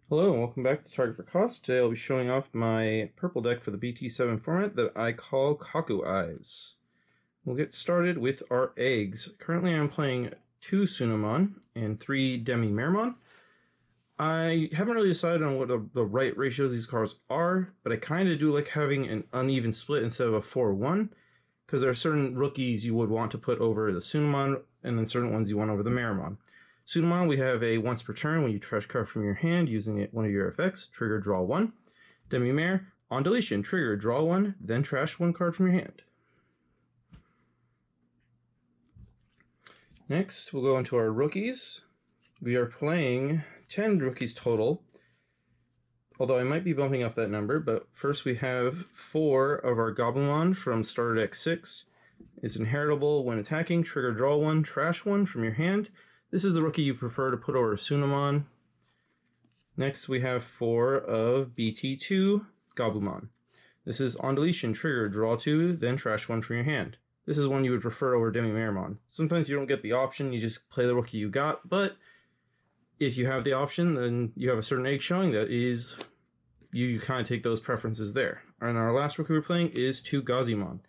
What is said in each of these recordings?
Hello and welcome back to Target for Cost. Today I'll be showing off my purple deck for the BT7 format that I call KakuEyes. We'll get started with our eggs. Currently I'm playing 2 Sunamon and 3 Demi-Mermon. I haven't really decided on what the right ratios these cards are, but I kind of do like having an uneven split instead of a 4-1, because there are certain rookies you would want to put over the Sunamon, and then certain ones you want over the Mermon. Sunamon, we have a once per turn when you trash card from your hand using one of your effects, trigger draw 1. Demi-Mer, on deletion, trigger draw 1, then trash 1 card from your hand. Next, we'll go into our rookies. We are playing 10 rookies total, although I might be bumping up that number, but first we have 4 of our Goblimon from starter deck 6. It's inheritable when attacking, trigger draw 1, trash 1 from your hand. This is the rookie you prefer to put over Sunamon. Next, we have 4 of BT2 Goblimon. This is on deletion, trigger, draw 2, then trash 1 from your hand. This is one you would prefer over Demi-Mermon. Sometimes you don't get the option, you just play the rookie you got, but if you have the option, then you have a certain egg showing that is, you kind of take those preferences there. And our last rookie we're playing is 2 Gazimon.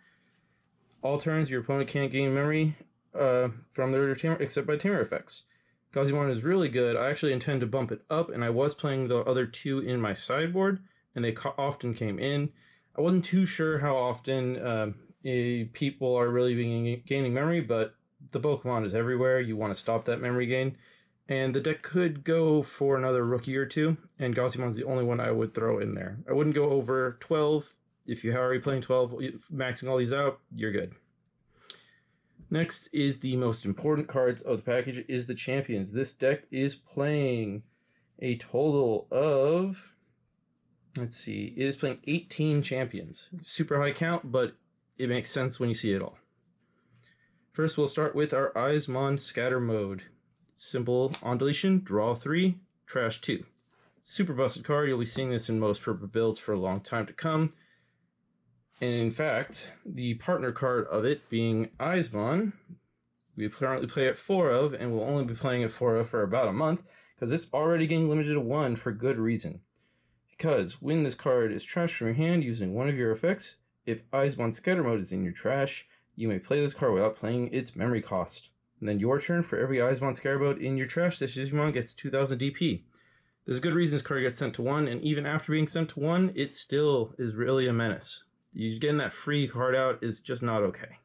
All turns, your opponent can't gain memory from their tamer, except by tamer effects. Gazimon is really good. I actually intend to bump it up, and I was playing the other 2 in my sideboard, and they often came in. I wasn't too sure how often people are really gaining memory, but the Pokemon is everywhere. You want to stop that memory gain. And the deck could go for another rookie or 2, and Gazimon's the only one I would throw in there. I wouldn't go over 12. If you're already playing 12, maxing all these out, you're good. Next is the most important cards of the package, is the champions. This deck is playing a total of, let's see, it is playing 18 champions. Super high count, but it makes sense when you see it all. First, we'll start with our Eyesmon Scatter Mode. Simple on deletion, draw 3, trash 2. Super busted card. You'll be seeing this in most purple builds for a long time to come. And in fact, the partner card of it being Eyesmon, we currently play at 4 of, and we'll only be playing at 4 of for about a month, because it's already getting limited to 1 for good reason. Because when this card is trashed from your hand using one of your effects, if Eyesmon Scatter Mode is in your trash, you may play this card without playing its memory cost. And then your turn, for every Eyesmon Scatter Mode in your trash, this Digimon gets 2000 DP. There's a good reason this card gets sent to 1, and even after being sent to 1, it still is really a menace. You getting that free card out is just not okay.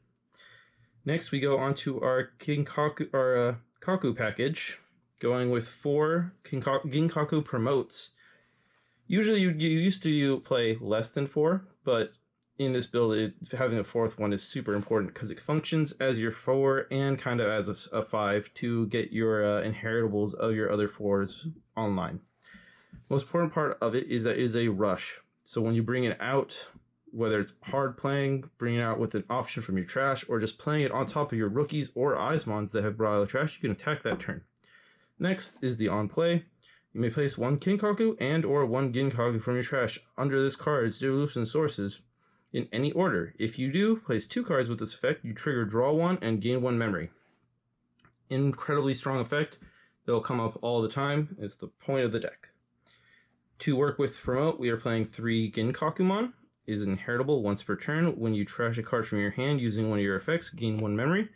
Next, we go on to our Kaku package, going with 4 Ginkaku promotes. Usually, you used to play less than 4, but in this build, having a 4th one is super important because it functions as your 4 and kind of as a 5 to get your inheritables of your other 4s online. Most important part of it is that it is a rush. So when you bring it out, whether it's hard playing, bringing it out with an option from your trash, or just playing it on top of your rookies or Eyesmons that have brought out of the trash, you can attack that turn. Next is the on play. You may place 1 Kinkaku and or 1 Ginkaku from your trash under this card's evolution sources in any order. If you do, place 2 cards with this effect, you trigger draw 1 and gain 1 memory. Incredibly strong effect. They'll come up all the time. It's the point of the deck. To work with promote, we are playing 3 Ginkakumon. Is inheritable once per turn. When you trash a card from your hand using one of your effects, gain 1 memory.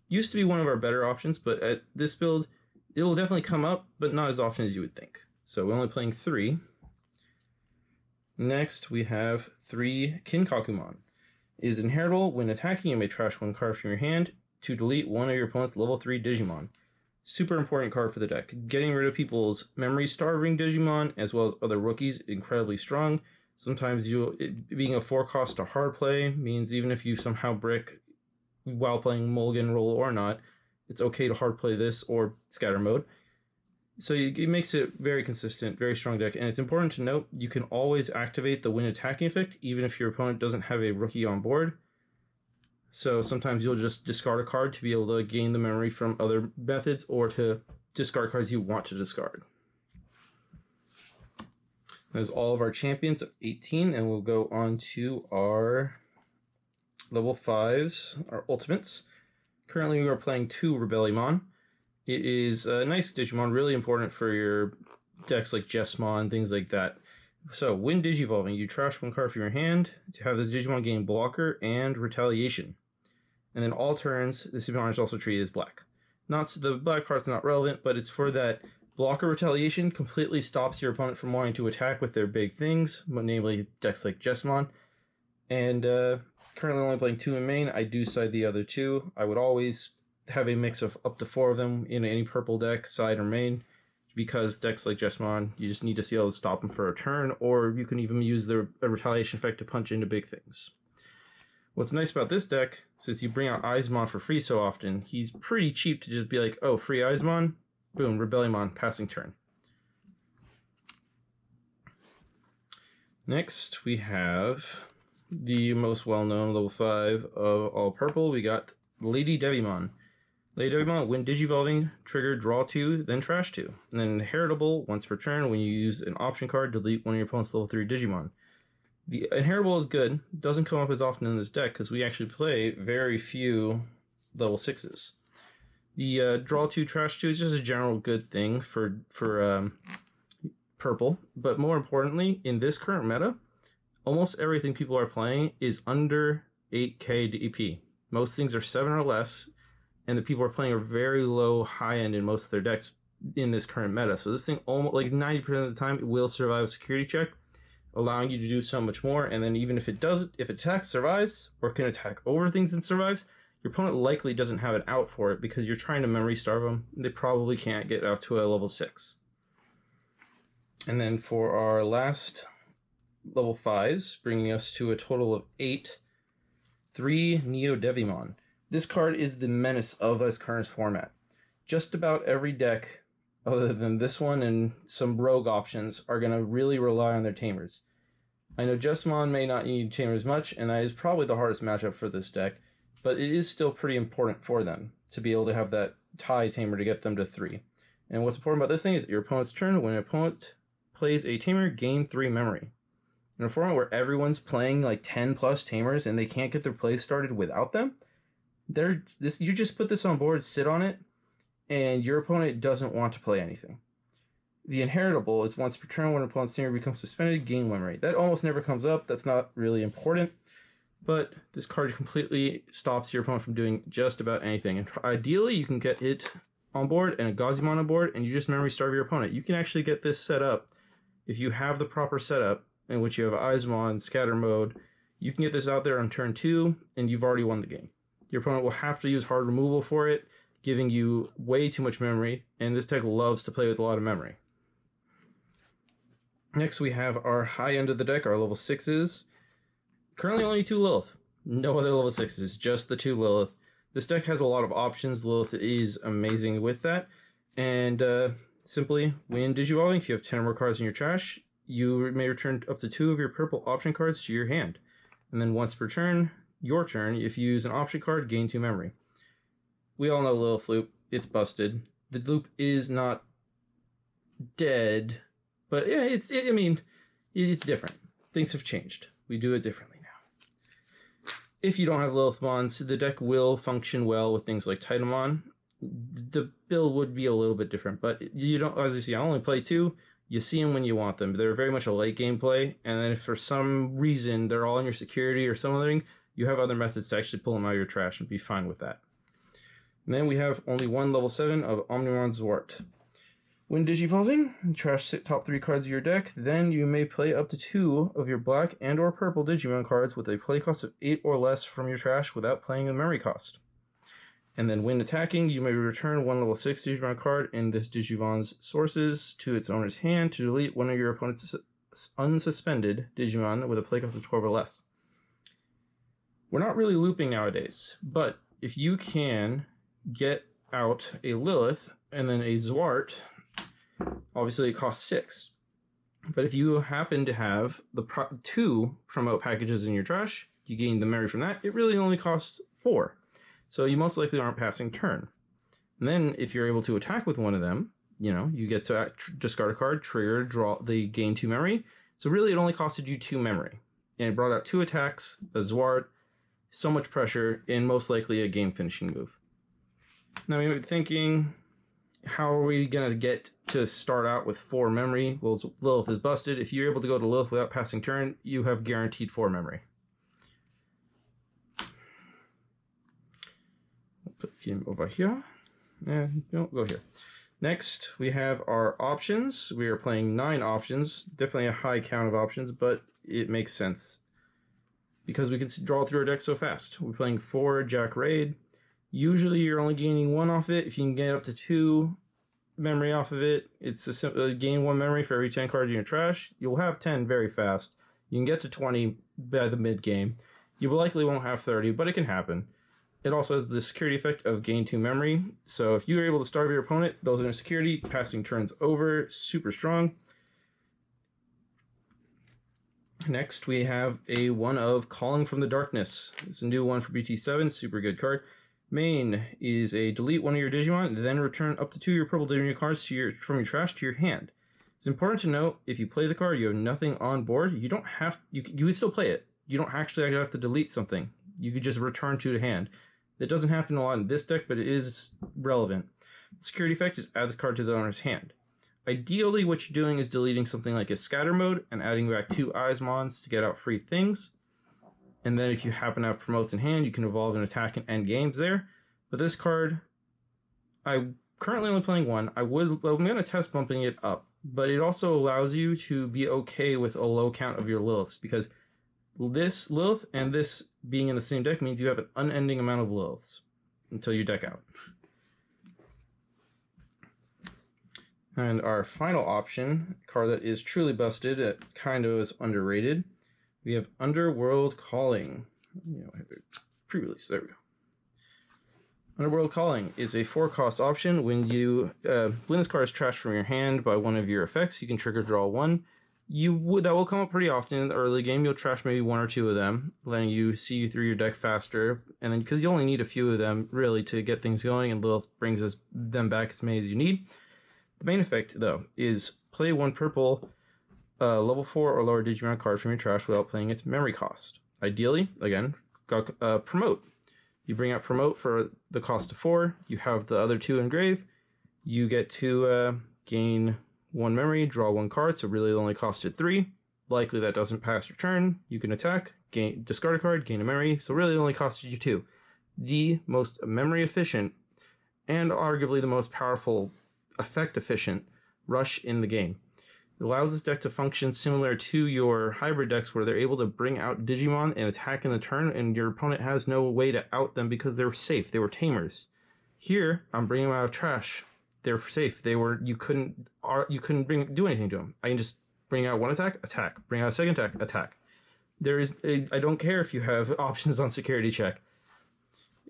Used to be one of our better options, but at this build, it'll definitely come up, but not as often as you would think. So we're only playing 3. Next, we have 3 Kinkakumon. Is inheritable when attacking, you may trash 1 card from your hand to delete one of your opponent's level 3 Digimon. Super important card for the deck. Getting rid of people's memory-starving Digimon, as well as other rookies, incredibly strong. Sometimes being a 4 cost to hard play means even if you somehow brick while playing mulligan roll or not, it's okay to hard play this or scatter mode. So it makes it very consistent, very strong deck. And it's important to note, you can always activate the when attacking effect, even if your opponent doesn't have a rookie on board. So sometimes you'll just discard a card to be able to gain the memory from other methods, or to discard cards you want to discard. There's all of our champions of 18, and we'll go on to our level 5s, our ultimates. Currently, we are playing 2 Rebellion. It is a nice Digimon, really important for your decks like Eyesmon, things like that. So, when Digivolving, you trash one card from your hand to have this Digimon gain blocker and retaliation. And then all turns, this Digimon is also treated as black. The black part's not relevant, but it's for that blocker retaliation completely stops your opponent from wanting to attack with their big things, namely decks like Eyesmon. And currently only playing 2 in main. I do side the other 2. I would always have a mix of up to 4 of them in any purple deck, side or main, because decks like Eyesmon, you just need to be able to stop them for a turn, or you can even use the retaliation effect to punch into big things. What's nice about this deck, since you bring out Eyesmon for free so often, he's pretty cheap to just be like, oh, free Eyesmon, boom, Rebellionmon, passing turn. Next, we have the most well-known level 5 of all purple. We got Lady Devimon. Lady Devimon, when Digivolving, trigger, draw 2, then trash 2. And then inheritable, once per turn, when you use an option card, delete one of your opponent's level 3 Digimon. The inheritable is good. It doesn't come up as often in this deck because we actually play very few level 6s. The draw 2, trash 2 is just a general good thing for purple. But more importantly, in this current meta, almost everything people are playing is under 8k DP. Most things are 7 or less, and the people are playing are very low high end in most of their decks in this current meta. So this thing, almost like 90% of the time, it will survive a security check, allowing you to do so much more. And then even if it does, if it attacks, survives, or can attack over things and survives, your opponent likely doesn't have it out for it because you're trying to memory starve them. They probably can't get up to a level 6. And then for our last level 5s, bringing us to a total of 8, 3 Neo Devimon. This card is the menace of this current format. Just about every deck, other than this one and some rogue options, are going to really rely on their tamers. I know Eyesmon may not need tamers much, and that is probably the hardest matchup for this deck, but it is still pretty important for them to be able to have that tie tamer to get them to 3. And what's important about this thing is your opponent's turn, when an opponent plays a tamer, gain 3 memory. In a format where everyone's playing like 10 plus tamers and they can't get their plays started without them, you just put this on board, sit on it, and your opponent doesn't want to play anything. The inheritable is once per turn when an opponent's tamer becomes suspended, gain memory. That almost never comes up. That's not really important, but this card completely stops your opponent from doing just about anything. And ideally, you can get it on board and a Gazimon on board, and you just memory starve your opponent. You can actually get this set up if you have the proper setup, in which you have Eyesmon, scatter mode. You can get this out there on turn 2, and you've already won the game. Your opponent will have to use hard removal for it, giving you way too much memory, and this deck loves to play with a lot of memory. Next, we have our high end of the deck, our level 6s. Currently only 2 Lilith. No other level 6s, just the 2 Lilith. This deck has a lot of options. Lilith is amazing with that. And simply, when Digivolving, if you have 10 or more cards in your trash, you may return up to 2 of your purple option cards to your hand. And then once per turn, your turn, if you use an option card, gain 2 memory. We all know Lilith Loop. It's busted. The loop is not dead, but yeah, it's different. Things have changed. We do it differently now. If you don't have Lilithmons, the deck will function well with things like Titamon. The build would be a little bit different, but you don't, as you see, I only play 2. You see them when you want them. They're very much a late game play, and then if for some reason they're all in your security or some other thing, you have other methods to actually pull them out of your trash and be fine with that. And then we have only 1 level 7 of Omnimon Zwart. When Digivolving, trash top 3 cards of your deck, then you may play up to 2 of your black and or purple Digimon cards with a play cost of 8 or less from your trash without playing a memory cost. And then when attacking, you may return 1 level 6 Digimon card in this Digimon's sources to its owner's hand to delete one of your opponent's unsuspended Digimon with a play cost of 12 or less. We're not really looping nowadays, but if you can get out a Lilith and then a Zwart, obviously it costs 6. But if you happen to have the 2 promote packages in your trash, you gain the memory from that, it really only costs 4. So you most likely aren't passing turn. And then if you're able to attack with one of them, you get to discard a card, trigger, draw, the gain 2 memory. So really it only costed you 2 memory. And it brought out 2 attacks, a Zwart, so much pressure, and most likely a game finishing move. Now you might be thinking, how are we going to get to start out with 4 memory? Well, Lilith is busted. If you're able to go to Lilith without passing turn, you have guaranteed 4 memory. I'll put him over here. And no, go here. Next, we have our options. We are playing 9 options. Definitely a high count of options, but it makes sense because we can draw through our deck so fast. We're playing 4 Jack Raid. Usually you're only gaining 1 off it. If you can get up to 2 memory off of it, it's a simple gain 1 memory for every 10 cards in your trash. You'll have 10 very fast. You can get to 20 by the mid game. You likely won't have 30, but it can happen. It also has the security effect of gain 2 memory. So if you're able to starve your opponent, those are security, passing turns over, super strong. Next, we have a one of Calling from the Darkness. It's a new one for BT7, super good card. Main is a delete one of your Digimon, then return up to 2 of your purple Digimon cards from your trash to your hand. It's important to note, if you play the card, you have nothing on board, you don't have, you would still play it. You don't actually have to delete something. You could just return to the hand. That doesn't happen a lot in this deck, but it is relevant. The security effect is add this card to the owner's hand. Ideally, what you're doing is deleting something like a scatter mode and adding back 2 Eyesmons to get out free things. And then if you happen to have promotes in hand, you can evolve and attack and end games there. But this card, I'm currently only playing 1. I'm going to test bumping it up. But it also allows you to be okay with a low count of your Liliths, because this Lilith and this being in the same deck means you have an unending amount of Liliths until you deck out. And our final option, card that is truly busted, it kind of is underrated. We have Underworld Calling. Pre-release, there we go. Underworld Calling is a 4-cost option. When this card is trashed from your hand by one of your effects, you can trigger draw 1. That will come up pretty often in the early game. You'll trash maybe 1 or 2 of them, letting you see through your deck faster. And then because you only need a few of them really to get things going, and Lilith brings them back as many as you need. The main effect though is play 1 purple level 4 or lower Digimon card from your trash without playing its memory cost. Ideally, again, promote. You bring out promote for the cost of 4. You have the other 2 engrave. You get to gain 1 memory, draw 1 card, so really it only costed 3. Likely that doesn't pass your turn. You can attack, discard a card, gain a memory, so really it only costed you 2. The most memory efficient and arguably the most powerful effect efficient rush in the game. It allows this deck to function similar to your hybrid decks where they're able to bring out Digimon and attack in the turn, and your opponent has no way to out them because they were safe. They were tamers. Here, I'm bringing them out of trash. They're safe. You couldn't do anything to them. I can just bring out 1 attack. Bring out a 2nd attack, attack. I don't care if you have options on security check.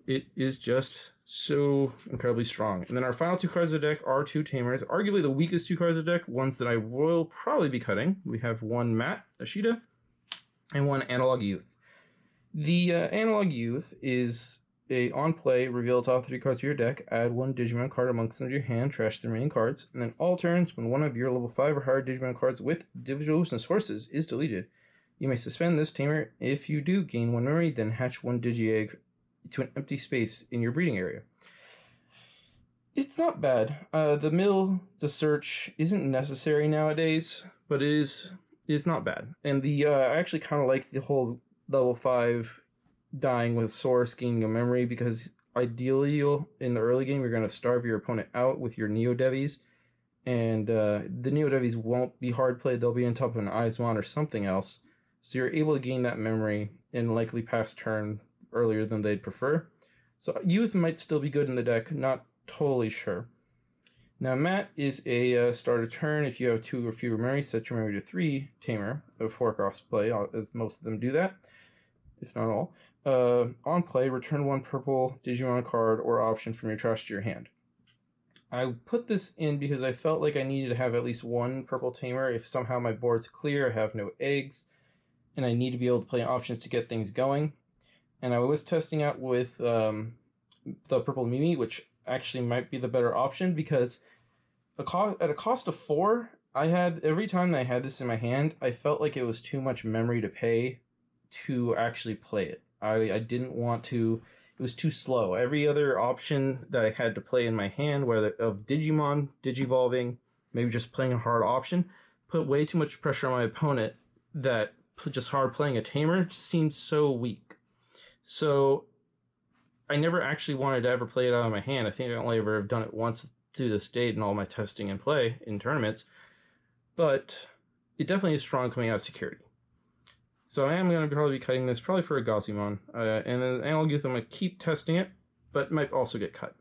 It is just so incredibly strong. And then our final 2 cards of the deck are 2 tamers, arguably the weakest 2 cards of the deck, ones that I will probably be cutting. We have 1 Matt Ashida and 1 Analog Youth. The Analog Youth is on play, reveal the top 3 cards of your deck, add 1 Digimon card amongst them to your hand, trash the remaining cards, and then all turns when one of your level 5 or higher Digimon cards with individual sources is deleted, you may suspend this tamer. If you do, gain 1 memory, then hatch 1 Digi-Egg to an empty space in your breeding area. It's not bad. The search isn't necessary nowadays, but it is not bad. And I actually kind of like the whole level 5 dying with source, gaining a memory, because ideally in the early game you're going to starve your opponent out with your Neo Devis, and the Neo Devis won't be hard played. They'll be on top of an Eyesmon or something else, so you're able to gain that memory and likely pass turn earlier than they'd prefer. So Youth might still be good in the deck, not totally sure. Now Matt is a start a turn. If you have 2 or fewer memories, set your memory to 3 tamer of 4-cost play, as most of them do that, if not all. On play, return 1 purple Digimon card or option from your trash to your hand. I put this in because I felt like I needed to have at least 1 purple tamer if somehow my board's clear, I have no eggs, and I need to be able to play options to get things going. And I was testing out with the purple Mimi, which actually might be the better option, because at a cost of 4, every time I had this in my hand, I felt like it was too much memory to pay to actually play it. I didn't want to it was too slow. Every other option that I had to play in my hand, whether of Digimon, Digivolving, maybe just playing a hard option, put way too much pressure on my opponent that just hard playing a Tamer seemed so weak. So I never actually wanted to ever play it out of my hand. I think I only ever have done it once to this date in all my testing and play in tournaments. But it definitely is strong coming out of security. So I am going to probably be cutting this probably for a Gausimon. And then Analog Youth, I'm going to keep testing it, but it might also get cut.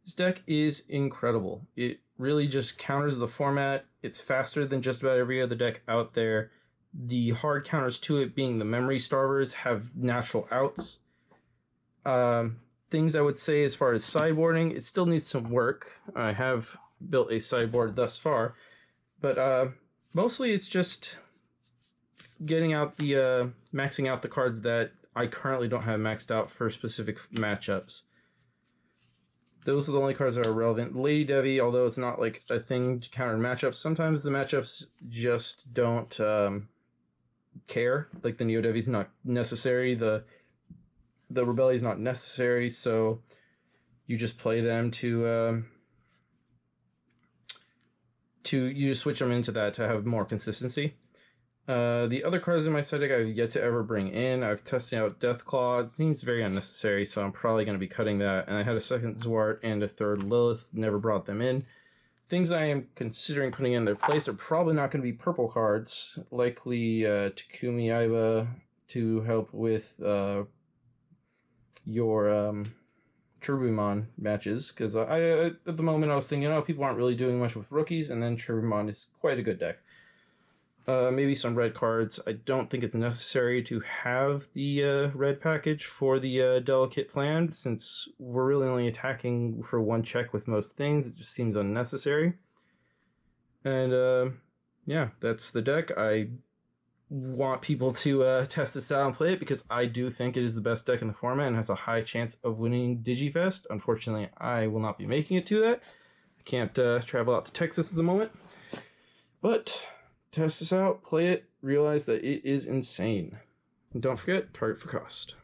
This deck is incredible. It really just counters the format. It's faster than just about every other deck out there. The hard counters to it being the memory starvers have natural outs. Things I would say as far as sideboarding, it still needs some work. I have built a sideboard thus far, but mostly it's just getting out the maxing out the cards that I currently don't have maxed out for specific matchups. Those are the only cards that are relevant. Lady Devi, although it's not like a thing to counter matchups, sometimes the matchups just don't care. Like the Neo Devi's not necessary, the Rebelli's not necessary, so you just play them to you just switch them into that to have more consistency. The other cards in my set deck I've yet to ever bring in. I've tested out Deathclaw. It seems very unnecessary, so I'm probably going to be cutting that. And I had a second Zwart and a third Lilith. Never brought them in. Things I am considering putting in their place are probably not going to be purple cards. Likely Takumi Aiba to help with your Tribumon matches. Because I at the moment I was thinking, oh, people aren't really doing much with rookies, and then Tribumon is quite a good deck. Maybe some red cards. I don't think it's necessary to have the red package for the delicate plan, since we're really only attacking for one check with most things. It just seems unnecessary. And yeah, that's the deck. I want people to test this out and play it, because I do think it is the best deck in the format and has a high chance of winning DigiFest. Unfortunately, I will not be making it to that. I can't travel out to Texas at the moment. But test this out, play it, realize that it is insane. And don't forget, target for cost.